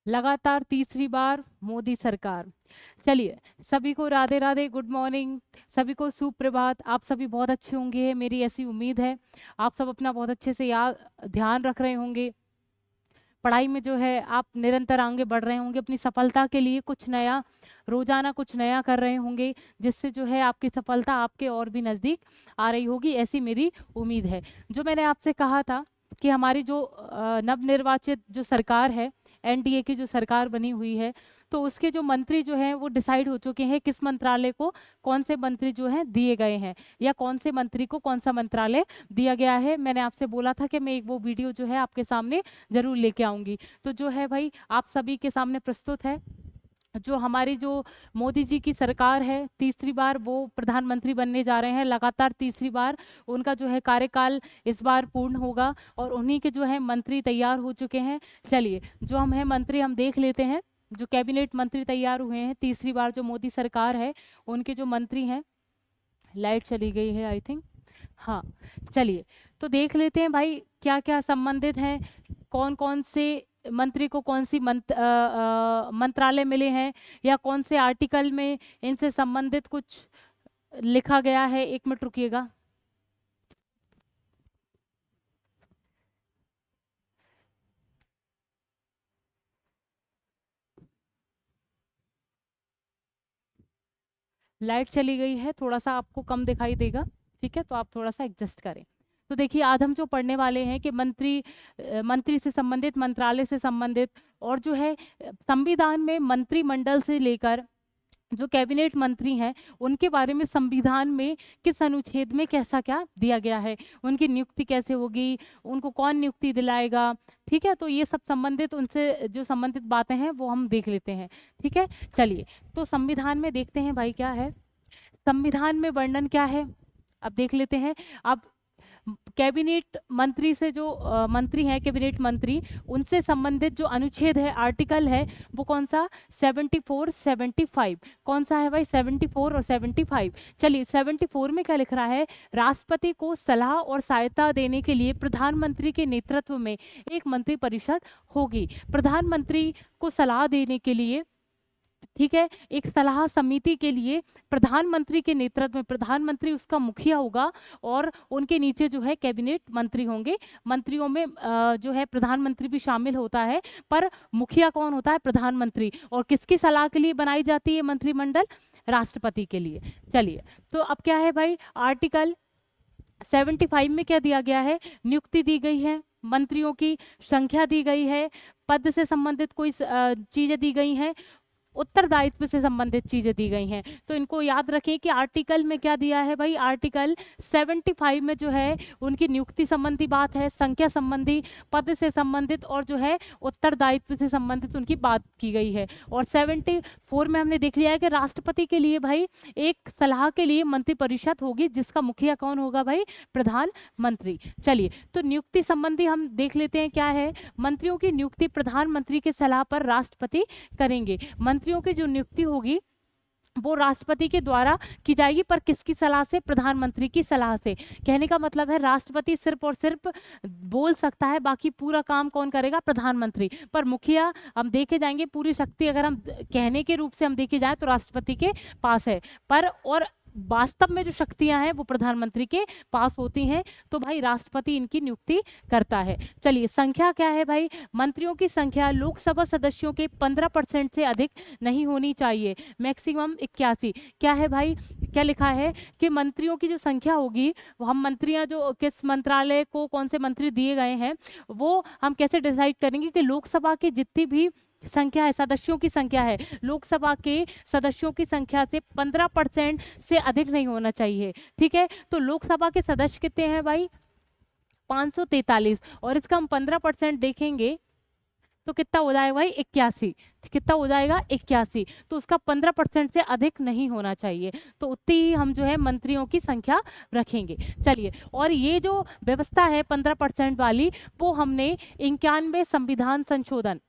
लगातार तीसरी बार मोदी सरकार। चलिए, सभी को राधे राधे, गुड मॉर्निंग, सभी को सुप्रभात। आप सभी बहुत अच्छे होंगे, मेरी ऐसी उम्मीद है। आप सब अपना बहुत अच्छे से याद ध्यान रख रहे होंगे, पढ़ाई में जो है आप निरंतर आगे बढ़ रहे होंगे, अपनी सफलता के लिए कुछ नया, रोजाना कुछ नया कर रहे होंगे, जिससे जो है आपकी सफलता आपके और भी नज़दीक आ रही होगी, ऐसी मेरी उम्मीद है। जो मैंने आपसे कहा था कि हमारी जो नवनिर्वाचित जो सरकार है, एनडीए की जो सरकार बनी हुई है, तो उसके जो मंत्री जो हैं वो डिसाइड हो चुके हैं किस मंत्रालय को कौन से मंत्री जो हैं दिए गए हैं, या कौन से मंत्री को कौन सा मंत्रालय दिया गया है। मैंने आपसे बोला था कि मैं एक वो वीडियो जो है आपके सामने जरूर लेके आऊंगी। तो जो है भाई आप सभी के सामने प्रस्तुत है, जो हमारी जो मोदी जी की सरकार है, तीसरी बार वो प्रधानमंत्री बनने जा रहे हैं, लगातार तीसरी बार उनका जो है कार्यकाल इस बार पूर्ण होगा, और उन्हीं के जो है मंत्री तैयार हो चुके हैं। चलिए, जो हम हैं मंत्री हम देख लेते हैं, जो कैबिनेट मंत्री तैयार हुए हैं तीसरी बार जो मोदी सरकार है, उनके जो मंत्री हैं। लाइट चली गई है आई थिंक, हाँ। चलिए, तो देख लेते हैं भाई क्या क्या संबंधित हैं, कौन कौन से मंत्री को कौन सी मंत्रालय मिले हैं, या कौन से आर्टिकल में इनसे संबंधित कुछ लिखा गया है। एक मिनट रुकिएगा। लाइट चली गई है, थोड़ा सा आपको कम दिखाई देगा, ठीक है, तो आप थोड़ा सा एडजस्ट करें। तो देखिए, आज हम जो पढ़ने वाले हैं कि मंत्री से संबंधित, मंत्रालय से संबंधित, और जो है संविधान में मंत्रिमंडल से लेकर जो कैबिनेट मंत्री हैं उनके बारे में संविधान में किस अनुच्छेद में कैसा क्या दिया गया है, उनकी नियुक्ति कैसे होगी, उनको कौन नियुक्ति दिलाएगा, ठीक है। तो ये सब संबंधित, उनसे जो संबंधित बातें हैं वो हम देख लेते हैं, ठीक है। चलिए, तो संविधान में देखते हैं भाई क्या है, संविधान में वर्णन क्या है, अब देख लेते हैं। अब कैबिनेट मंत्री से जो मंत्री हैं, कैबिनेट मंत्री, उनसे संबंधित जो अनुच्छेद है, आर्टिकल है, वो कौन सा, 74 75। कौन सा है भाई, 74 और 75। चलिए, 74 में क्या लिख रहा है, राष्ट्रपति को सलाह और सहायता देने के लिए प्रधानमंत्री के नेतृत्व में एक मंत्री परिषद होगी। प्रधानमंत्री को सलाह देने के लिए, ठीक है, एक सलाह समिति के लिए प्रधानमंत्री के नेतृत्व में, प्रधानमंत्री उसका मुखिया होगा, और उनके नीचे जो है कैबिनेट मंत्री होंगे। मंत्रियों में जो है प्रधानमंत्री भी शामिल होता है, पर मुखिया कौन होता है, प्रधानमंत्री। और किसकी सलाह के लिए बनाई जाती है मंत्रिमंडल, राष्ट्रपति के लिए। चलिए, तो अब क्या है भाई, आर्टिकल 75 में क्या दिया गया है, नियुक्ति दी गई है, मंत्रियों की संख्या दी गई है, पद से संबंधित कोई चीजें दी गई हैं, उत्तरदायित्व से संबंधित चीजें दी गई हैं। तो इनको याद रखें कि आर्टिकल में क्या दिया है भाई, आर्टिकल 75 में जो है उनकी नियुक्ति संबंधी बात है, संख्या संबंधी, पद से संबंधित, और जो है उत्तरदायित्व से संबंधित उनकी बात की गई है। और 74 में हमने देख लिया है कि राष्ट्रपति के लिए भाई एक सलाह के लिए मंत्रिपरिषद होगी, जिसका मुखिया कौन होगा भाई, प्रधानमंत्री। चलिए, तो नियुक्ति संबंधी हम देख लेते हैं क्या है, मंत्रियों की नियुक्ति प्रधानमंत्री की सलाह पर राष्ट्रपति करेंगे। मंत्रियों की जो नियुक्ति होगी वो राष्ट्रपति के द्वारा की जाएगी, पर किसकी सलाह से, प्रधानमंत्री की सलाह से। कहने का मतलब है राष्ट्रपति सिर्फ और सिर्फ बोल सकता है, बाकी पूरा काम कौन करेगा, प्रधानमंत्री। पर मुखिया हम देखे जाएंगे, पूरी शक्ति अगर हम कहने के रूप से हम देखे जाए तो राष्ट्रपति के पास है, पर और वास्तव में जो शक्तियां हैं वो प्रधानमंत्री के पास होती हैं। तो भाई राष्ट्रपति इनकी नियुक्ति करता है। चलिए, संख्या क्या है भाई, मंत्रियों की संख्या लोकसभा सदस्यों के 15% से अधिक नहीं होनी चाहिए, मैक्सिमम 81। क्या है भाई, क्या लिखा है कि मंत्रियों की जो संख्या होगी, वो हम मंत्रियां जो किस मंत्रालय को कौन से मंत्री दिए गए हैं, वो हम कैसे डिसाइड करेंगे कि लोकसभा की जितनी भी संख्या है, सदस्यों की संख्या है, लोकसभा के सदस्यों की संख्या से 15% से अधिक नहीं होना चाहिए, ठीक है। तो लोकसभा के सदस्य कितने हैं भाई, 543, और इसका हम 15% देखेंगे तो कितना हो जाएगा भाई, 81। कितना हो जाएगा, 81। तो उसका 15% से अधिक नहीं होना चाहिए, तो उतनी ही हम जो है मंत्रियों की संख्या रखेंगे। चलिए, और ये जो व्यवस्था है 15% वाली, वो हमने 91 संविधान संशोधन,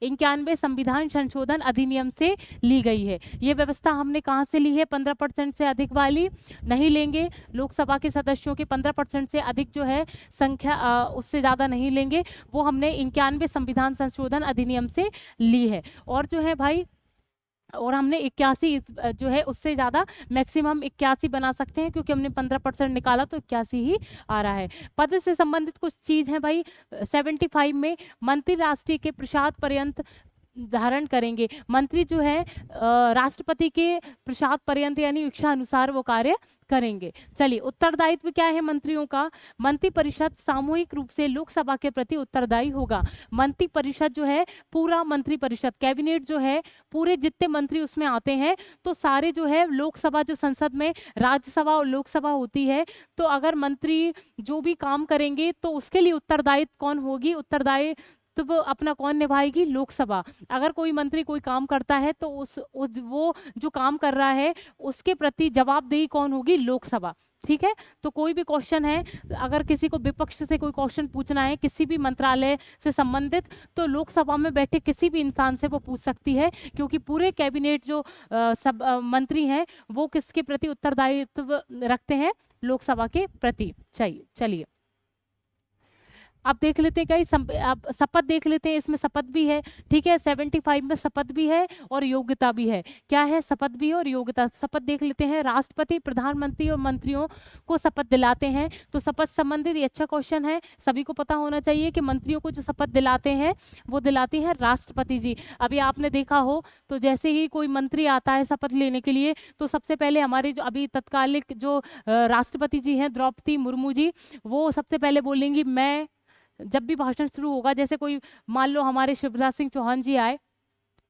91 संविधान संशोधन अधिनियम से ली गई है। ये व्यवस्था हमने कहाँ से ली है? 15% से अधिक वाली नहीं लेंगे, लोकसभा के सदस्यों के 15% से अधिक जो है संख्या उससे ज़्यादा नहीं लेंगे, वो हमने 91 संविधान संशोधन अधिनियम से ली है। और जो है भाई, और हमने 81 जो है उससे ज़्यादा मैक्सिमम 81 बना सकते हैं, क्योंकि हमने 15% निकाला तो 81 ही आ रहा है। पद से संबंधित कुछ चीज़ है भाई। 75 में मंत्री राष्ट्रीय के प्रसाद पर्यंत धारण करेंगे। मंत्री जो है राष्ट्रपति के प्रसाद पर्यंत यानी इच्छा अनुसार वो कार्य करेंगे। चलिए, उत्तरदायित्व क्या है मंत्रियों का? मंत्री परिषद सामूहिक रूप से लोकसभा के प्रति उत्तरदायी होगा। मंत्री परिषद जो है, पूरा मंत्री परिषद, कैबिनेट जो है, पूरे जितने मंत्री उसमें आते हैं, तो सारे जो है लोकसभा, जो संसद में राज्यसभा और लोकसभा होती है, तो अगर मंत्री जो भी काम करेंगे तो उसके लिए उत्तरदायित्व कौन होगी? उत्तरदायी तो वो अपना कौन निभाएगी? लोकसभा। अगर कोई मंत्री कोई काम करता है तो उस वो जो काम कर रहा है उसके प्रति जवाबदेही कौन होगी? लोकसभा। ठीक है, तो कोई भी क्वेश्चन है, अगर किसी को विपक्ष से कोई क्वेश्चन पूछना है किसी भी मंत्रालय से संबंधित, तो लोकसभा में बैठे किसी भी इंसान से वो पूछ सकती है, क्योंकि पूरे कैबिनेट जो सब मंत्री हैं वो किसके प्रति उत्तरदायित्व रखते हैं? लोकसभा के प्रति। चलिए आप देख लेते हैं कहीं आप शपथ देख लेते हैं, इसमें शपथ भी है। ठीक है, 75 में शपथ भी है और योग्यता भी है। क्या है? शपथ भी है और योग्यता। शपथ देख लेते हैं। राष्ट्रपति प्रधानमंत्री और मंत्रियों को शपथ दिलाते हैं। तो शपथ संबंधित ये अच्छा क्वेश्चन है, सभी को पता होना चाहिए कि मंत्रियों को जो शपथ दिलाते हैं वो दिलाते हैं राष्ट्रपति जी। अभी आपने देखा हो तो जैसे ही कोई मंत्री आता है शपथ लेने के लिए, तो सबसे पहले हमारे जो अभी तत्कालिक जो राष्ट्रपति जी हैं द्रौपदी मुर्मू जी, वो सबसे पहले बोलेंगी मैं, जब भी भाषण शुरू होगा, जैसे कोई मान लो हमारे शिवराज सिंह चौहान जी आए,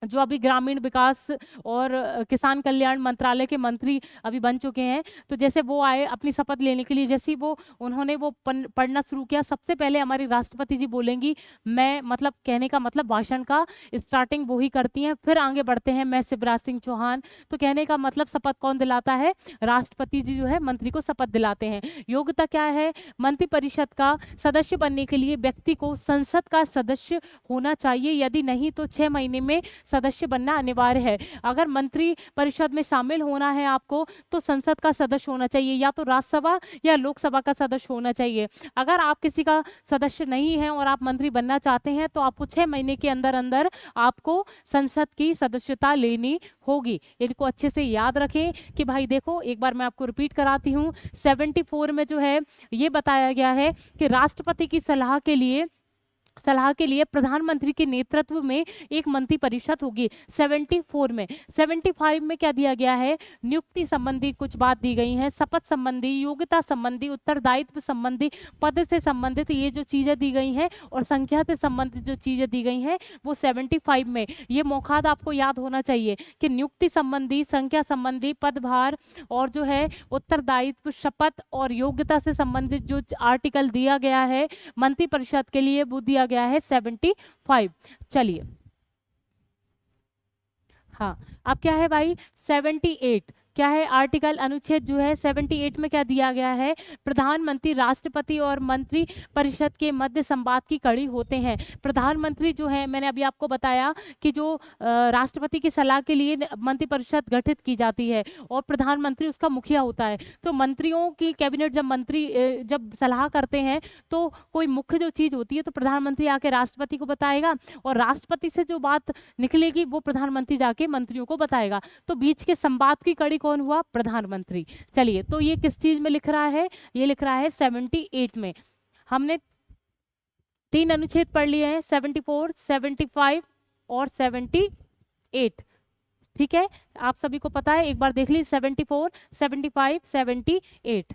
जो अभी ग्रामीण विकास और किसान कल्याण मंत्रालय के मंत्री अभी बन चुके हैं, तो जैसे वो आए अपनी शपथ लेने के लिए, जैसे ही उन्होंने वो पढ़ना शुरू किया, सबसे पहले हमारी राष्ट्रपति जी बोलेंगी मैं, मतलब कहने का मतलब भाषण का स्टार्टिंग वो ही करती हैं, फिर आगे बढ़ते हैं मैं शिवराज सिंह चौहान। तो कहने का मतलब शपथ कौन दिलाता है? राष्ट्रपति जी जो है मंत्री को शपथ दिलाते हैं। योग्यता क्या है? मंत्रिपरिषद का सदस्य बनने के लिए व्यक्ति को संसद का सदस्य होना चाहिए, यदि नहीं तो 6 महीने में सदस्य बनना अनिवार्य है। अगर मंत्री परिषद में शामिल होना है आपको, तो संसद का सदस्य होना चाहिए, या तो राज्यसभा या लोकसभा का सदस्य होना चाहिए। अगर आप किसी का सदस्य नहीं हैं और आप मंत्री बनना चाहते हैं, तो आपको 6 महीने के अंदर अंदर आपको संसद की सदस्यता लेनी होगी। इनको अच्छे से याद रखें कि भाई देखो, एक बार मैं आपको रिपीट कराती हूँ। 74 में जो है ये बताया गया है कि राष्ट्रपति की सलाह के लिए प्रधानमंत्री के नेतृत्व में एक मंत्री परिषद होगी। 74 में 75 में क्या दिया गया है? नियुक्ति संबंधी कुछ बात दी गई है, शपथ संबंधी, योग्यता संबंधी, उत्तरदायित्व संबंधी, पद से संबंधित ये जो चीजें दी गई हैं और संख्या से संबंधित जो चीजें दी गई हैं वो 75 में। ये मौखाद आपको याद होना चाहिए कि नियुक्ति संबंधी, संख्या संबंधी, पदभार और जो है उत्तरदायित्व, शपथ और योग्यता से संबंधित जो आर्टिकल दिया गया है मंत्रिपरिषद के लिए, वो दिया गया है 75। चलिए, हाँ, अब क्या है भाई? 78 क्या है? आर्टिकल अनुच्छेद जो है 78 में क्या दिया गया है? प्रधानमंत्री राष्ट्रपति और मंत्री परिषद के मध्य संवाद की कड़ी होते हैं। प्रधानमंत्री जो है, मैंने अभी आपको बताया कि जो राष्ट्रपति की सलाह के लिए मंत्री परिषद गठित की जाती है और प्रधानमंत्री उसका मुखिया होता है। तो मंत्रियों की कैबिनेट जब मंत्री जब सलाह करते हैं तो कोई मुख्य जो चीज़ होती है तो प्रधानमंत्री आके राष्ट्रपति को बताएगा और राष्ट्रपति से जो बात निकलेगी वो प्रधानमंत्री जाके मंत्रियों को बताएगा। तो बीच के संवाद की कड़ी कौन हुआ? प्रधानमंत्री। चलिए, तो ये किस चीज में लिख रहा है? ये लिख रहा है 78 में। हमने 3 अनुच्छेद पढ़ लिए हैं, 74, 75 और 78। ठीक है, आप सभी को पता है, एक बार देख लीजिए 74, 75, 78।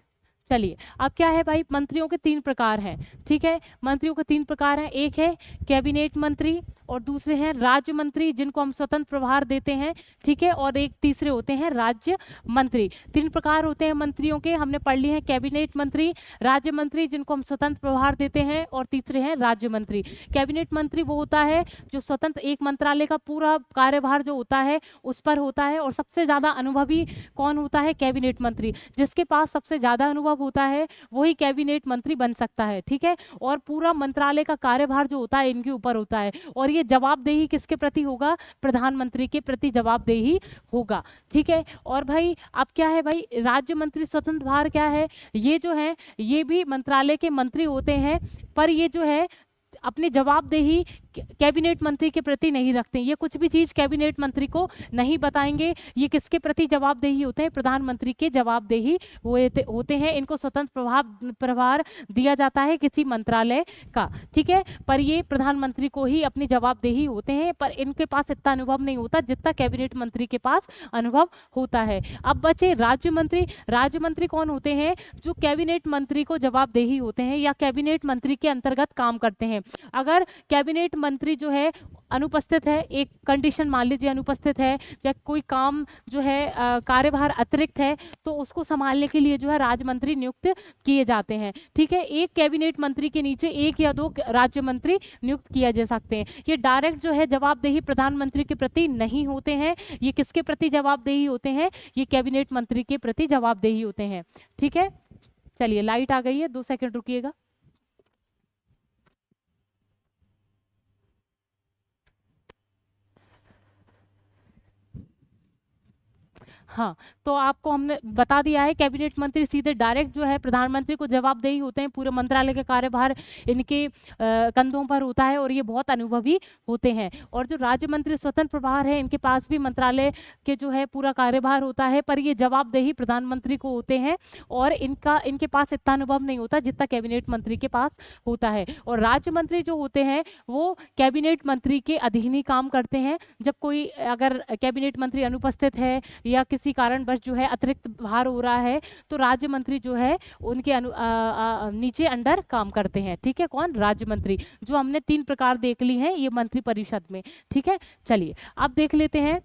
चलिए, अब क्या है भाई? मंत्रियों के 3 प्रकार हैं। ठीक है, मंत्रियों के 3 प्रकार हैं। एक है कैबिनेट मंत्री और दूसरे हैं राज्य मंत्री जिनको हम स्वतंत्र प्रभार देते हैं। ठीक है, और एक तीसरे होते हैं राज्य मंत्री। 3 प्रकार होते हैं मंत्रियों के, हमने पढ़ लिए हैं। कैबिनेट मंत्री, राज्य मंत्री जिनको हम स्वतंत्र प्रभार देते हैं और तीसरे हैं राज्य मंत्री। कैबिनेट मंत्री वो होता है जो स्वतंत्र एक मंत्रालय का पूरा कार्यभार जो होता है उस पर होता है और सबसे ज्यादा अनुभवी कौन होता है? कैबिनेट मंत्री। जिसके पास सबसे ज्यादा अनुभव होता है वही कैबिनेट मंत्री बन सकता है। ठीक है, और पूरा मंत्रालय का कार्यभार जो होता है इनके ऊपर होता है और ये जवाबदेही किसके प्रति होगा, प्रधानमंत्री के प्रति जवाबदेही होगा। ठीक है, और भाई अब क्या है भाई, राज्य मंत्री स्वतंत्र भार क्या है, ये जो है ये भी मंत्रालय के मंत्री होते हैं, पर ये जो है अपनी जवाबदेही कैबिनेट मंत्री के प्रति नहीं रखते। ये कुछ भी चीज कैबिनेट मंत्री को नहीं बताएंगे। ये किसके प्रति जवाबदेही होते हैं, प्रधानमंत्री के जवाबदेही होते हैं। इनको स्वतंत्र प्रभार दिया जाता है किसी मंत्रालय का, ठीक है, पर ये प्रधानमंत्री को ही अपनी जवाबदेही होते हैं, पर इनके पास इतना अनुभव नहीं होता जितना कैबिनेट मंत्री के पास अनुभव होता है। अब बचे राज्य मंत्री। राज्य मंत्री कौन होते हैं, जो कैबिनेट मंत्री को जवाबदेही होते हैं या कैबिनेट मंत्री के अंतर्गत काम करते हैं। अगर कैबिनेट मंत्री जो है अनुपस्थित है, एक कंडीशन मान लीजिए अनुपस्थित है या कोई काम जो है कार्यभार अतिरिक्त है, तो उसको संभालने के लिए जो है राज्य मंत्री नियुक्त किए जाते हैं। ठीक है, एक कैबिनेट मंत्री के नीचे एक या दो राज्य मंत्री नियुक्त किए जा सकते हैं। ये डायरेक्ट जो है जवाबदेही प्रधानमंत्री के प्रति नहीं होते हैं। ये किसके प्रति जवाबदेही होते हैं, ये कैबिनेट मंत्री के प्रति जवाबदेही होते हैं। ठीक है, चलिए लाइट आ गई है, 2 सेकंड रुकिएगा। हाँ, तो आपको हमने बता दिया है कैबिनेट मंत्री सीधे डायरेक्ट जो है प्रधानमंत्री को जवाबदेही होते हैं। पूरे मंत्रालय का कार्यभार इनके कंधों पर होता है और ये बहुत अनुभवी होते हैं। और जो राज्य मंत्री स्वतंत्र प्रभार है, इनके पास भी मंत्रालय के जो है पूरा कार्यभार होता है, पर ये जवाबदेही प्रधानमंत्री को होते हैं और इनके पास इतना अनुभव नहीं होता जितना कैबिनेट मंत्री के पास होता है। और राज्य मंत्री जो होते हैं वो कैबिनेट मंत्री के अधीन ही काम करते हैं। जब कोई अगर कैबिनेट मंत्री अनुपस्थित है या किसी कारणवश जो है अतिरिक्त भार हो रहा है, तो राज्य मंत्री जो है उनके नीचे अंडर काम करते हैं। ठीक है, कौन, राज्य मंत्री, जो हमने 3 प्रकार देख ली हैं ये मंत्री परिषद में। ठीक है, चलिए अब देख लेते हैं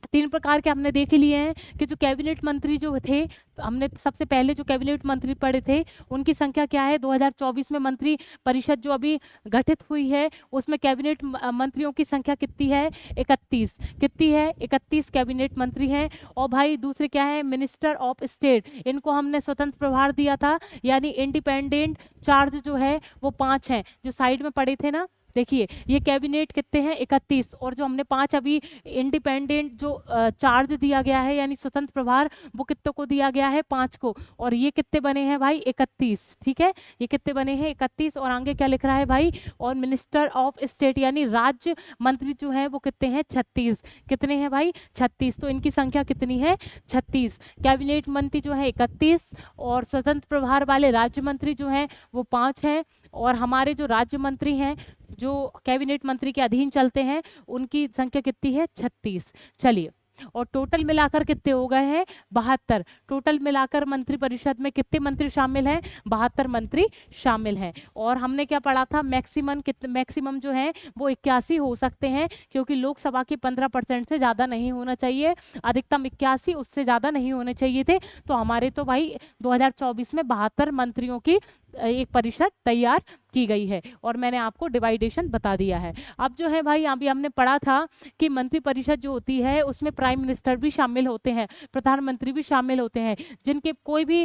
3 प्रकार के हमने देख लिए हैं कि जो कैबिनेट मंत्री जो थे, हमने सबसे पहले जो कैबिनेट मंत्री पढ़े थे उनकी संख्या क्या है। 2024 में मंत्री परिषद जो अभी गठित हुई है उसमें कैबिनेट मंत्रियों की संख्या कितनी है, 31। कितनी है, 31 कैबिनेट मंत्री हैं। और भाई दूसरे क्या है, मिनिस्टर ऑफ स्टेट, इनको हमने स्वतंत्र प्रभार दिया था, यानी इंडिपेंडेंट चार्ज जो है वो 5 हैं, जो साइड में पड़े थे ना। देखिए ये कैबिनेट कितने हैं, 31, और जो हमने 5 अभी इंडिपेंडेंट जो चार्ज दिया गया है यानी स्वतंत्र प्रभार, वो कितने को दिया गया है, 5 को, और ये कितने बने हैं भाई, 31। ठीक है, ये कितने बने हैं, 31। और आगे क्या लिख रहा है भाई, और मिनिस्टर ऑफ स्टेट यानी राज्य मंत्री जो है वो कितने हैं, 36। कितने हैं भाई, 36। तो इनकी संख्या कितनी है, 36। कैबिनेट मंत्री जो है 31 और स्वतंत्र प्रभार वाले राज्य मंत्री जो हैं वो 5 हैं, और हमारे जो राज्य मंत्री हैं जो कैबिनेट मंत्री के अधीन चलते हैं उनकी संख्या कितनी है, 36। चलिए, और टोटल मिलाकर कितने हो गए हैं, 72। टोटल मिलाकर मंत्री परिषद में कितने मंत्री शामिल हैं, 72 मंत्री शामिल हैं। और हमने क्या पढ़ा था, मैक्सिमम जो है वो 81 हो सकते हैं, क्योंकि लोकसभा के 15% से ज़्यादा नहीं होना चाहिए, अधिकतम 81, उससे ज़्यादा नहीं होने चाहिए थे। तो हमारे तो भाई 2024 में 72 मंत्रियों की एक परिषद तैयार की गई है, और मैंने आपको डिवाइडेशन बता दिया है। अब जो है भाई अभी हमने पढ़ा था कि मंत्री परिषद जो होती है उसमें प्राइम मिनिस्टर भी शामिल होते हैं, प्रधानमंत्री भी शामिल होते हैं, जिनके कोई भी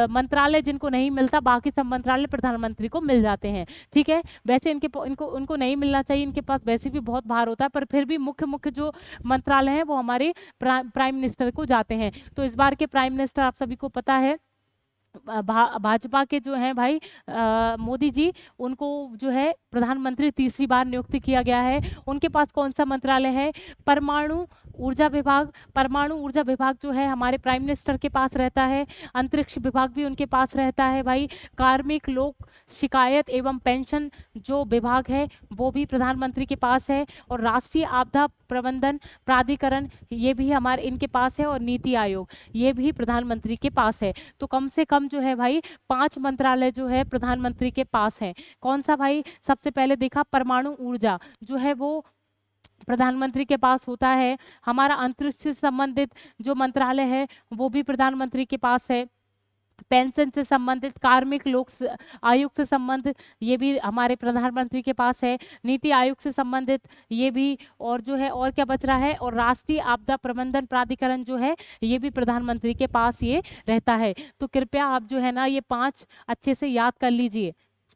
मंत्रालय जिनको नहीं मिलता, बाकी सब मंत्रालय प्रधानमंत्री को मिल जाते हैं। ठीक है, वैसे उनको नहीं मिलना चाहिए, इनके पास वैसे भी बहुत भार होता है, पर फिर भी मुख्य जो मंत्रालय हैं वो हमारे प्राइम मिनिस्टर को जाते हैं। तो इस बार के प्राइम मिनिस्टर आप सभी को पता है भाजपा के जो हैं भाई मोदी जी, उनको जो है प्रधानमंत्री तीसरी बार नियुक्त किया गया है। उनके पास कौन सा मंत्रालय है, परमाणु ऊर्जा विभाग। परमाणु ऊर्जा विभाग जो है हमारे प्राइम मिनिस्टर के पास रहता है। अंतरिक्ष विभाग भी उनके पास रहता है भाई। कार्मिक लोक शिकायत एवं पेंशन जो विभाग है वो भी प्रधानमंत्री के पास है। और राष्ट्रीय आपदा प्रबंधन प्राधिकरण ये भी हमारे इनके पास है। और नीति आयोग ये भी प्रधानमंत्री के पास है। तो कम से कम जो है भाई 5 मंत्रालय जो है प्रधानमंत्री के पास है। कौन सा भाई, सबसे पहले देखा परमाणु ऊर्जा जो है वो प्रधानमंत्री के पास होता है। हमारा अंतरिक्ष से संबंधित जो मंत्रालय है वो भी प्रधानमंत्री के पास है। पेंशन से संबंधित, कार्मिक लोक आयोग से संबंधित ये भी हमारे प्रधानमंत्री के पास है। नीति आयोग से संबंधित ये भी, और जो है और क्या बच रहा है, और राष्ट्रीय आपदा प्रबंधन प्राधिकरण जो है ये भी प्रधानमंत्री के पास ये रहता है। तो कृपया आप जो है ना ये 5 अच्छे से याद कर लीजिए।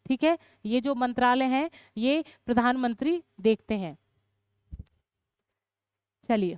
ठीक है, ये जो मंत्रालय हैं ये प्रधानमंत्री देखते हैं। चलिए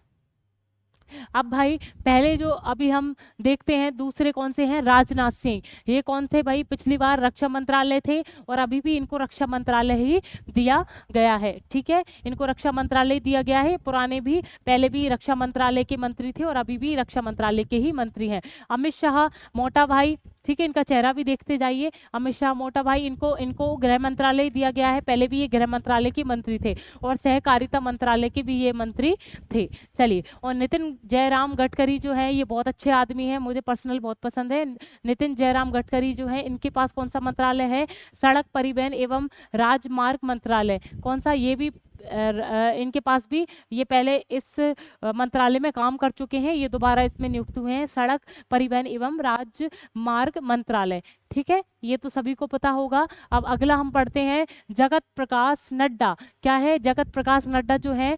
अब भाई पहले जो अभी हम देखते हैं दूसरे कौन से हैं, राजनाथ सिंह। ये कौन थे भाई, पिछली बार रक्षा मंत्रालय थे और अभी भी इनको रक्षा मंत्रालय ही दिया गया है। ठीक है, इनको रक्षा मंत्रालय दिया गया है, पुराने भी पहले भी रक्षा मंत्रालय के मंत्री थे और अभी भी रक्षा मंत्रालय के ही मंत्री हैं। अमित शाह मोटा भाई, ठीक है, इनका चेहरा भी देखते जाइए, अमित शाह मोटा भाई, इनको गृह मंत्रालय दिया गया है, पहले भी ये गृह मंत्रालय के मंत्री थे और सहकारिता मंत्रालय के भी ये मंत्री थे। चलिए, और नितिन जयराम गडकरी जो है ये बहुत अच्छे आदमी हैं, मुझे पर्सनल बहुत पसंद है। नितिन जयराम गडकरी जो है इनके पास कौन सा मंत्रालय है, सड़क परिवहन एवं राजमार्ग मंत्रालय। कौन सा, ये भी इनके पास भी, ये पहले इस मंत्रालय में काम कर चुके हैं, ये दोबारा इसमें नियुक्त हुए हैं, सड़क परिवहन एवं राजमार्ग मंत्रालय। ठीक है, ये तो सभी को पता होगा। अब अगला हम पढ़ते हैं जगत प्रकाश नड्डा। क्या है, जगत प्रकाश नड्डा जो है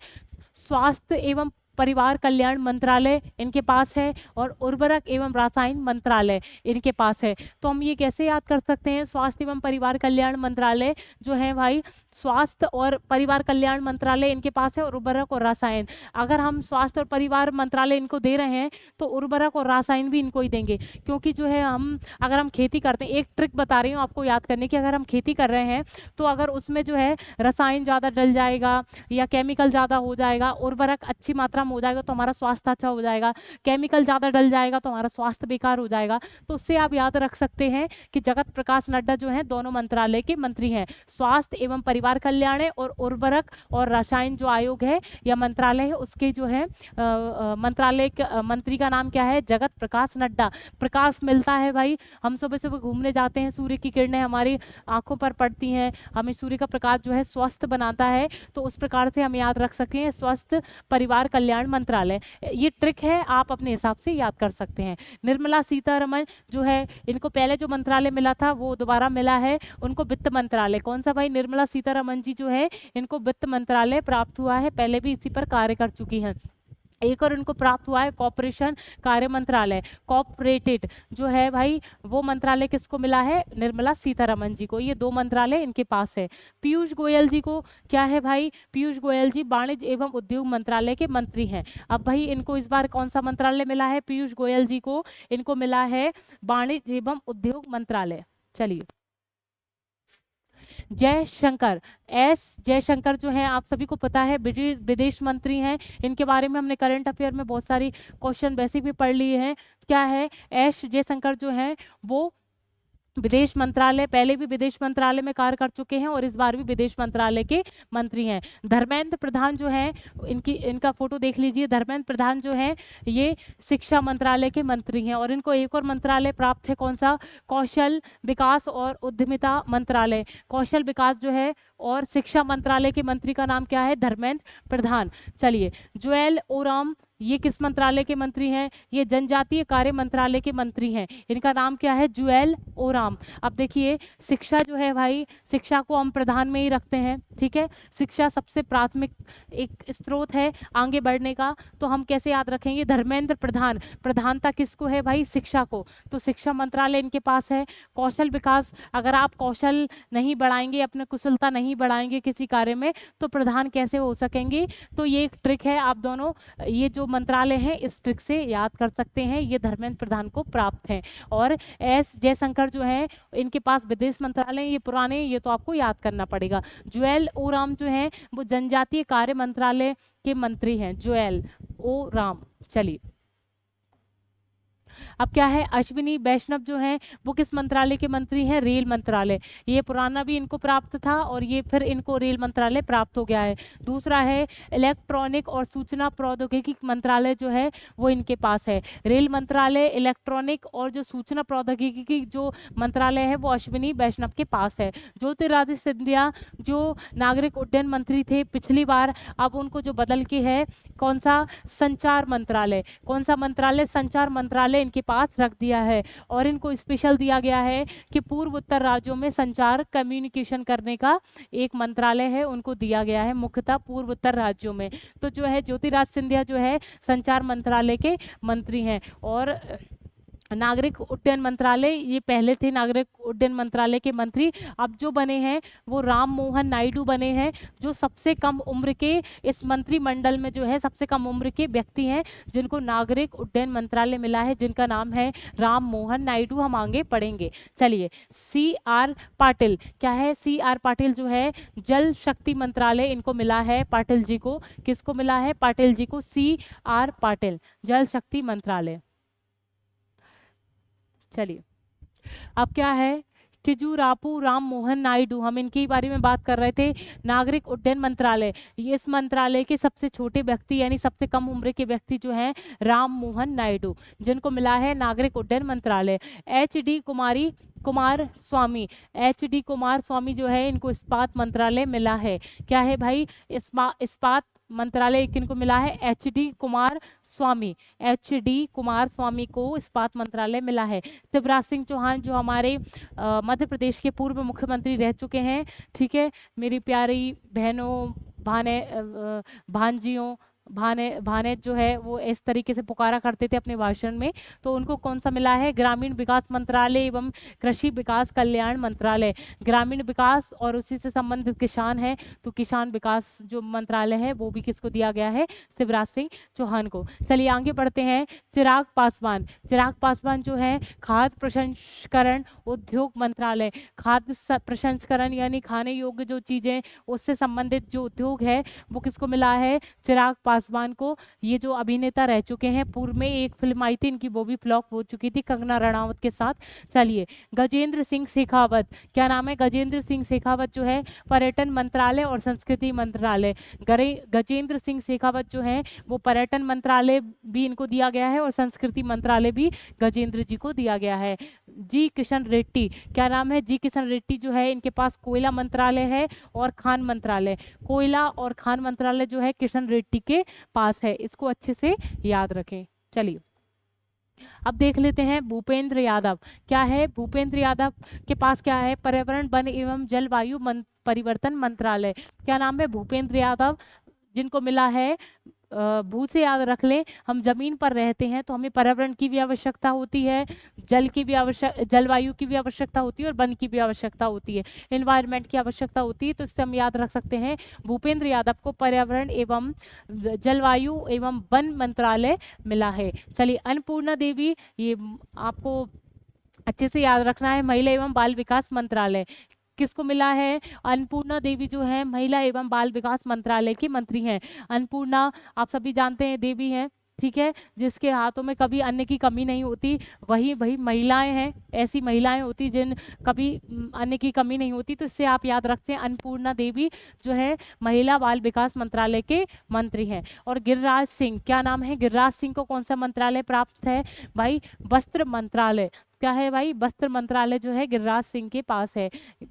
स्वास्थ्य एवं परिवार कल्याण मंत्रालय इनके पास है और उर्वरक एवं रसायन मंत्रालय इनके पास है। तो हम ये कैसे याद कर सकते हैं, स्वास्थ्य एवं परिवार कल्याण मंत्रालय जो है भाई, स्वास्थ्य और परिवार कल्याण मंत्रालय इनके पास है और उर्वरक और रसायन। अगर हम स्वास्थ्य और परिवार मंत्रालय इनको दे रहे हैं तो उर्वरक और रसायन भी इनको ही देंगे, क्योंकि जो है अगर हम खेती करते हैं, एक ट्रिक बता रही हूँ आपको याद करने की, अगर हम खेती कर रहे हैं तो अगर उसमें जो है रसायन ज़्यादा डल जाएगा या केमिकल ज़्यादा हो जाएगा, उर्वरक अच्छी मात्रा में हो जाएगा तो हमारा स्वास्थ्य अच्छा हो जाएगा, केमिकल ज़्यादा डल जाएगा तो हमारा स्वास्थ्य बेकार हो जाएगा। तो उससे आप याद रख सकते हैं कि जगत प्रकाश नड्डा जो है दोनों मंत्रालय के मंत्री हैं, स्वास्थ्य एवं परिवार कल्याण है और उर्वरक और रसायन जो आयोग है या मंत्रालय है उसके जो है मंत्रालय मंत्री का नाम क्या है, जगत प्रकाश नड्डा। प्रकाश मिलता है भाई, हम सुबह सुबह घूमने जाते हैं, सूर्य की किरणें हमारी आंखों पर पड़ती हैं, हमें सूर्य का प्रकाश जो है स्वस्थ बनाता है, तो उस प्रकार से हम याद रख सकते हैं स्वास्थ्य परिवार कल्याण मंत्रालय। ये ट्रिक है, आप अपने हिसाब से याद कर सकते हैं। निर्मला सीतारमण जो है, इनको पहले जो मंत्रालय मिला था वो दोबारा मिला है, उनको वित्त मंत्रालय। कौन सा भाई, निर्मला सीतारमण जी जो है इनको वित्त मंत्रालय प्राप्त हुआ है, पहले भी इसी पर कार्य कर चुकी हैं। एक और इनको प्राप्त हुआ है कॉर्पोरेशन कार्य मंत्रालय, कॉर्पोरेटेड जो है भाई वो मंत्रालय किसको मिला है, निर्मला सीतारमण जी को। ये दो मंत्रालय इनके पास है। पीयूष गोयल जी को क्या है भाई, पीयूष गोयल जी वाणिज्य एवं उद्योग मंत्रालय के मंत्री हैं। अब भाई इनको इस बार कौन सा मंत्रालय मिला है, पीयूष गोयल जी को इनको मिला है वाणिज्य एवं उद्योग मंत्रालय। चलिए, जयशंकर, एस जयशंकर जो है आप सभी को पता है विदेश मंत्री हैं, इनके बारे में हमने करंट अफेयर में बहुत सारी क्वेश्चन वैसे भी पढ़ लिए हैं। क्या है, एस जयशंकर जो है वो विदेश मंत्रालय, पहले भी विदेश मंत्रालय में कार्य कर चुके हैं और इस बार भी विदेश मंत्रालय के मंत्री हैं। धर्मेंद्र प्रधान जो है, इनका फोटो देख लीजिए, धर्मेंद्र प्रधान जो है ये शिक्षा मंत्रालय के मंत्री हैं और इनको एक और मंत्रालय प्राप्त है, कौन सा, कौशल विकास और उद्यमिता मंत्रालय। कौशल विकास जो है और शिक्षा मंत्रालय के मंत्री का नाम क्या है, धर्मेंद्र प्रधान। चलिए, जुएल ओराम ये किस मंत्रालय के मंत्री हैं, ये जनजातीय कार्य मंत्रालय के मंत्री हैं, इनका नाम क्या है, जुएल ओराम। अब देखिए, शिक्षा जो है भाई, शिक्षा को हम प्रधान में ही रखते हैं, ठीक है, शिक्षा सबसे प्राथमिक एक स्रोत है आगे बढ़ने का, तो हम कैसे याद रखेंगे, धर्मेंद्र प्रधान, प्रधानता किसको है भाई, शिक्षा को, तो शिक्षा मंत्रालय इनके पास है। कौशल विकास, अगर आप कौशल नहीं बढ़ाएंगे, अपने कुशलता नहीं बढ़ाएंगे किसी कार्य में तो प्रधान कैसे हो सकेंगे, तो ये एक ट्रिक है, आप दोनों ये जो मंत्रालय है इस ट्रिक से याद कर सकते हैं, ये धर्मेंद्र प्रधान को प्राप्त है। और एस जयशंकर जो है इनके पास विदेश मंत्रालय, ये पुराने, ये तो आपको याद करना पड़ेगा। जुएल ओराम जो है वो जनजातीय कार्य मंत्रालय के मंत्री हैं, जुएल ओराम। चलिए, अब क्या है, अश्विनी वैष्णव जो है वो किस मंत्रालय के मंत्री हैं, रेल मंत्रालय। ये पुराना भी इनको प्राप्त था और ये फिर इनको रेल मंत्रालय प्राप्त हो गया है। दूसरा है इलेक्ट्रॉनिक और सूचना प्रौद्योगिकी मंत्रालय जो है वो इनके पास है। रेल मंत्रालय, इलेक्ट्रॉनिक और जो सूचना प्रौद्योगिकी की जो मंत्रालय है वो अश्विनी वैष्णव के पास है। ज्योतिरादित्य सिंधिया जो नागरिक उड्डयन मंत्री थे पिछली बार, अब उनको जो बदल के है कौन सा, संचार मंत्रालय। कौन सा मंत्रालय, संचार मंत्रालय इनके पास रख दिया है और इनको स्पेशल दिया गया है कि पूर्व उत्तर राज्यों में संचार कम्युनिकेशन करने का एक मंत्रालय है, उनको दिया गया है मुख्यतः पूर्व उत्तर राज्यों में। तो जो है ज्योतिरादित्य सिंधिया जो है संचार मंत्रालय के मंत्री हैं और नागरिक उड्डयन मंत्रालय, ये पहले थे नागरिक उड्डयन मंत्रालय के मंत्री। अब जो बने हैं वो राम मोहन नायडू बने हैं, जो सबसे कम उम्र के इस मंत्रिमंडल में जो है सबसे कम उम्र के व्यक्ति हैं जिनको नागरिक उड्डयन मंत्रालय मिला है, जिनका नाम है राम मोहन नायडू। हम आगे पढ़ेंगे। चलिए, CR पाटिल, क्या है? CR पाटिल जो है जल शक्ति मंत्रालय इनको मिला है, पाटिल जी को। किसको मिला है? पाटिल जी को। CR पाटिल, जल शक्ति मंत्रालय। चलिए, अब क्या है? किजूरापू राम मोहन नायडू, हम इनके बारे में बात कर रहे थे। नागरिक उड्डयन मंत्रालय, ये इस मंत्रालय के सबसे छोटे व्यक्ति यानी सबसे कम उम्र के व्यक्ति जो हैं राम मोहन नायडू, जिनको मिला है नागरिक उड्डयन मंत्रालय। HD कुमार स्वामी, HD कुमार स्वामी जो है इनको इस्पात मंत्रालय मिला है। क्या है भाई? इस्पात मंत्रालय किनको मिला है? HD कुमार स्वामी, HD कुमार स्वामी को इस्पात मंत्रालय मिला है। शिवराज सिंह चौहान जो हमारे मध्य प्रदेश के पूर्व मुख्यमंत्री रह चुके हैं, ठीक है, मेरी प्यारी बहनों, भांजियों, भाने जो है वो इस तरीके से पुकारा करते थे अपने भाषण में, तो उनको कौन सा मिला है? ग्रामीण विकास मंत्रालय एवं कृषि विकास कल्याण मंत्रालय। ग्रामीण विकास और उसी से संबंधित किसान है, तो किसान विकास जो मंत्रालय है वो भी किसको दिया गया है? शिवराज सिंह चौहान को। चलिए आगे बढ़ते हैं। चिराग पासवान जो है खाद्य प्रसंस्करण उद्योग मंत्रालय। खाद्य प्रसंस्करण यानी खाने योग्य जो चीजें उससे संबंधित जो उद्योग है वो किसको मिला है? चिराग पासवान को। ये जो अभिनेता रह चुके हैं, पूर्व में एक फिल्म आई थी इनकी, वो भी फ्लॉप हो चुकी थी कंगना रनावत के साथ। चलिए, गजेंद्र सिंह शेखावत, क्या नाम है? गजेंद्र सिंह शेखावत जो है पर्यटन मंत्रालय और संस्कृति मंत्रालय। गजेंद्र सिंह शेखावत जो है वो पर्यटन मंत्रालय भी इनको दिया गया है और संस्कृति मंत्रालय भी गजेंद्र जी को दिया गया है। जी किशन रेड्डी, क्या नाम है? जी किशन रेड्डी जो है इनके पास कोयला मंत्रालय है और खान मंत्रालय। कोयला और खान मंत्रालय जो है किशन रेड्डी के पास है, इसको अच्छे से याद रखें। चलिए, अब देख लेते हैं भूपेंद्र यादव। क्या है? भूपेंद्र यादव के पास क्या है? पर्यावरण वन एवं जलवायु परिवर्तन मंत्रालय। क्या नाम है? भूपेंद्र यादव, जिनको मिला है भू से याद रख लें, हम जमीन पर रहते हैं तो हमें पर्यावरण की भी आवश्यकता होती है, जलवायु की भी आवश्यकता होती है और वन की भी आवश्यकता होती है, एनवायरनमेंट की आवश्यकता होती है। तो इससे हम याद रख सकते हैं भूपेंद्र यादव को पर्यावरण एवं जलवायु एवं वन मंत्रालय मिला है। चलिए, अन्नपूर्णा देवी, ये आपको अच्छे से याद रखना है, महिला एवं बाल विकास मंत्रालय। किसको मिला है? अन्नपूर्णा देवी जो है महिला एवं बाल विकास मंत्रालय की मंत्री हैं। अन्नपूर्णा आप सभी जानते हैं देवी हैं, ठीक है, जिसके हाथों में कभी अन्न की कमी नहीं होती, वही महिलाएं हैं, ऐसी महिलाएं होती जिन कभी अन्न की कमी नहीं होती। तो इससे आप याद रखते हैं अन्नपूर्णा देवी जो है महिला बाल विकास मंत्रालय के मंत्री हैं। और गिरिराज सिंह, क्या नाम है? गिरिराज सिंह को कौन सा मंत्रालय प्राप्त है भाई? वस्त्र मंत्रालय। क्या है भाई? वस्त्र मंत्रालय जो है गिरिराज सिंह के पास है।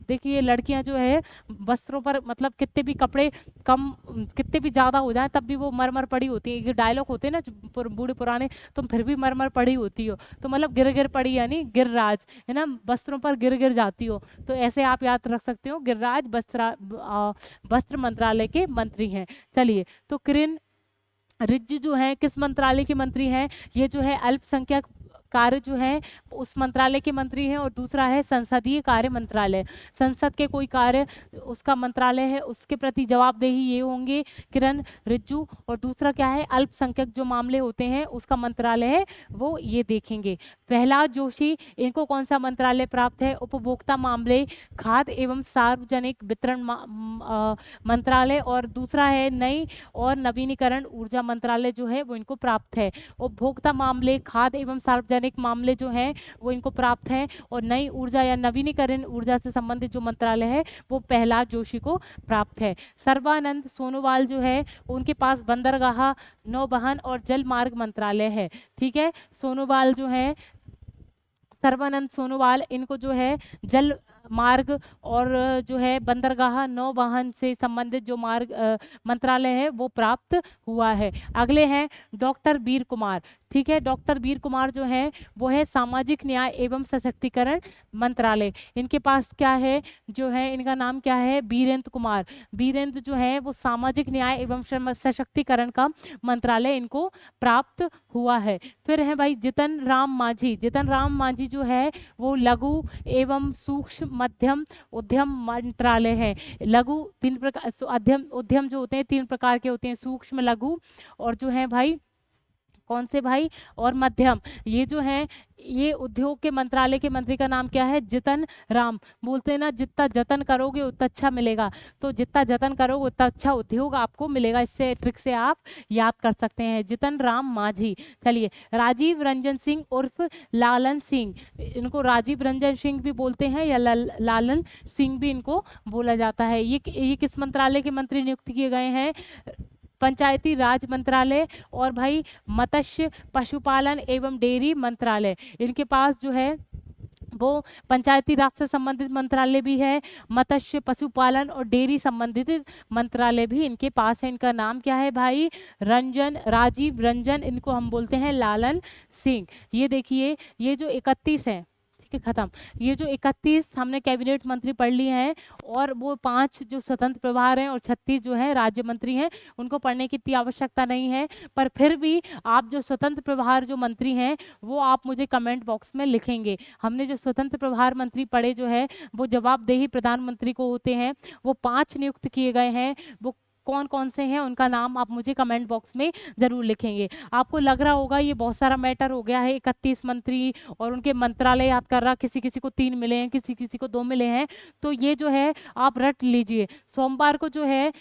देखिए, लड़कियां जो है वस्त्रों पर, मतलब कितने भी कपड़े कम, कितने भी ज्यादा हो जाए तब भी वो मरमर पड़ी होती है। ये डायलॉग होते हैं ना बूढ़े पुराने, तुम फिर भी मरमर पड़ी होती हो, तो मतलब गिर गिर पड़ी यानी गिरिराज, है ना, वस्त्रों पर गिर गिर जाती हो, तो ऐसे आप याद रख सकते हो। गिरिराज वस्त्र मंत्रालय के मंत्री हैं। चलिए, तो किरण रिजिजू जो है किस मंत्रालय के मंत्री हैं? ये जो है अल्पसंख्यक कार्य जो है उस मंत्रालय के मंत्री हैं। और दूसरा है संसदीय कार्य मंत्रालय, संसद के कोई कार्य उसका मंत्रालय है, उसके प्रति जवाबदेही ये होंगे किरण रिजिजू। और दूसरा क्या है? अल्पसंख्यक जो मामले होते हैं उसका मंत्रालय है, वो ये देखेंगे। प्रहलाद जोशी, इनको कौन सा मंत्रालय प्राप्त है? उपभोक्ता मामले, खाद्य एवं सार्वजनिक वितरण मंत्रालय। और दूसरा है नई और नवीनीकरण ऊर्जा मंत्रालय जो है वो इनको प्राप्त है। उपभोक्ता मामले, खाद्य एवं सार्वजनिक मामले जो हैं वो इनको प्राप्त हैं। और नई ऊर्जा या नवीनीकरण ऊर्जा से संबंधित जो मंत्रालय है वो प्रहलाद जोशी को प्राप्त है। सर्बानंद सोनोवाल जो है उनके पास बंदरगाह, नौवहन और जल मार्ग मंत्रालय है। ठीक है, सोनोवाल जो है, सर्बानंद सोनोवाल, इनको जो है जल मार्ग और जो है बंदरगाह, नौवहन से संबंधित जो मार्ग मंत्रालय है वो प्राप्त हुआ है। अगले हैं डॉक्टर वीर कुमार। ठीक है। डॉक्टर वीर कुमार जो है वो है सामाजिक न्याय एवं सशक्तिकरण मंत्रालय। इनके पास क्या है, जो है इनका नाम क्या है, बीरेंद्र कुमार। बीरेंद्र जो है वो सामाजिक न्याय एवं सशक्तिकरण का मंत्रालय इनको प्राप्त हुआ है। फिर है भाई जितन राम मांझी। जितन राम मांझी जो है वो लघु एवं सूक्ष्म मध्यम उद्यम मंत्रालय है। लघु तीन प्रकार, उद्यम उद्यम जो होते हैं तीन प्रकार के होते हैं, सूक्ष्म, लघु और जो है भाई कौन से भाई, और मध्यम। ये जो है ये उद्योग के मंत्रालय के मंत्री का नाम क्या है, जितन राम। बोलते हैं ना जितना जतन करोगे उतना अच्छा मिलेगा, तो जितना जतन करोगे उतना अच्छा उद्योग आपको मिलेगा। इससे ट्रिक से आप याद कर सकते हैं, जितन राम मांझी। चलिए, राजीव रंजन सिंह उर्फ लालन सिंह, इनको राजीव रंजन सिंह भी बोलते हैं या लालन सिंह भी इनको बोला जाता है। ये किस मंत्रालय के मंत्री नियुक्त किए गए हैं, पंचायती राज मंत्रालय और भाई मत्स्य पशुपालन एवं डेयरी मंत्रालय। इनके पास जो है वो पंचायती राज से संबंधित मंत्रालय भी है, मत्स्य पशुपालन और डेयरी संबंधित मंत्रालय भी इनके पास है। इनका नाम क्या है भाई, राजीव रंजन, इनको हम बोलते हैं लालन सिंह। ये देखिए ये जो 31 है, खत्म। ये जो 31 हमने कैबिनेट मंत्री पढ़ लिए हैं और वो 5 जो स्वतंत्र प्रभार हैं और 36 जो है राज्य मंत्री हैं, उनको पढ़ने की इतनी आवश्यकता नहीं है। पर फिर भी आप जो स्वतंत्र प्रभार जो मंत्री हैं वो आप मुझे कमेंट बॉक्स में लिखेंगे। हमने जो स्वतंत्र प्रभार मंत्री पढ़े जो है वो जवाबदेही प्रधानमंत्री को होते हैं, वो 5 नियुक्त किए गए हैं। वो कौन कौन से हैं उनका नाम आप मुझे कमेंट बॉक्स में जरूर लिखेंगे। आपको लग रहा होगा ये बहुत सारा मैटर हो गया है, 31 मंत्री और उनके मंत्रालय याद कर रहा, किसी किसी को 3 मिले हैं, किसी किसी को 2 मिले हैं, तो ये जो है आप रट लीजिए। सोमवार को जो है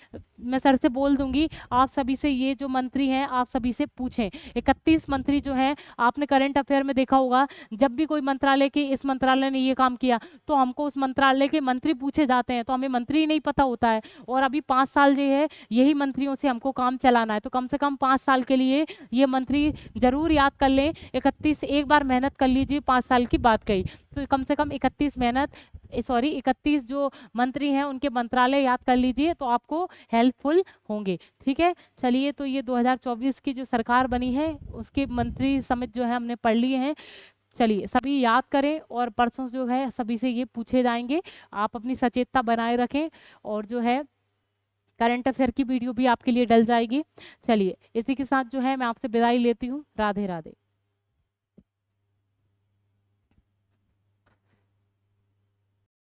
मैं सर से बोल दूंगी, आप सभी से ये जो मंत्री हैं आप सभी से पूछें। 31 मंत्री जो है, आपने करंट अफेयर में देखा होगा, जब भी कोई मंत्रालय के इस मंत्रालय ने ये काम किया तो हमको उस मंत्रालय के मंत्री पूछे जाते हैं, तो हमें मंत्री ही नहीं पता होता है। और अभी 5 साल जो है यही मंत्रियों से हमको काम चलाना है, तो कम से कम 5 साल के लिए ये मंत्री जरूर याद कर लें। 31 एक बार मेहनत कर लीजिए, 5 साल की बात कही तो कम से कम 31 जो मंत्री हैं उनके मंत्रालय याद कर लीजिए, तो आपको हेल्पफुल होंगे। ठीक है, चलिए, तो ये 2024 की जो सरकार बनी है उसके मंत्री समिति जो है हमने पढ़ लिए हैं। चलिए सभी याद करें और परसों जो है सभी से ये पूछे जाएंगे। आप अपनी सचेतता बनाए रखें और जो है करंट अफेयर की वीडियो भी आपके लिए डल जाएगी। चलिए इसी के साथ जो है मैं आपसे विदाई लेती हूँ। राधे राधे।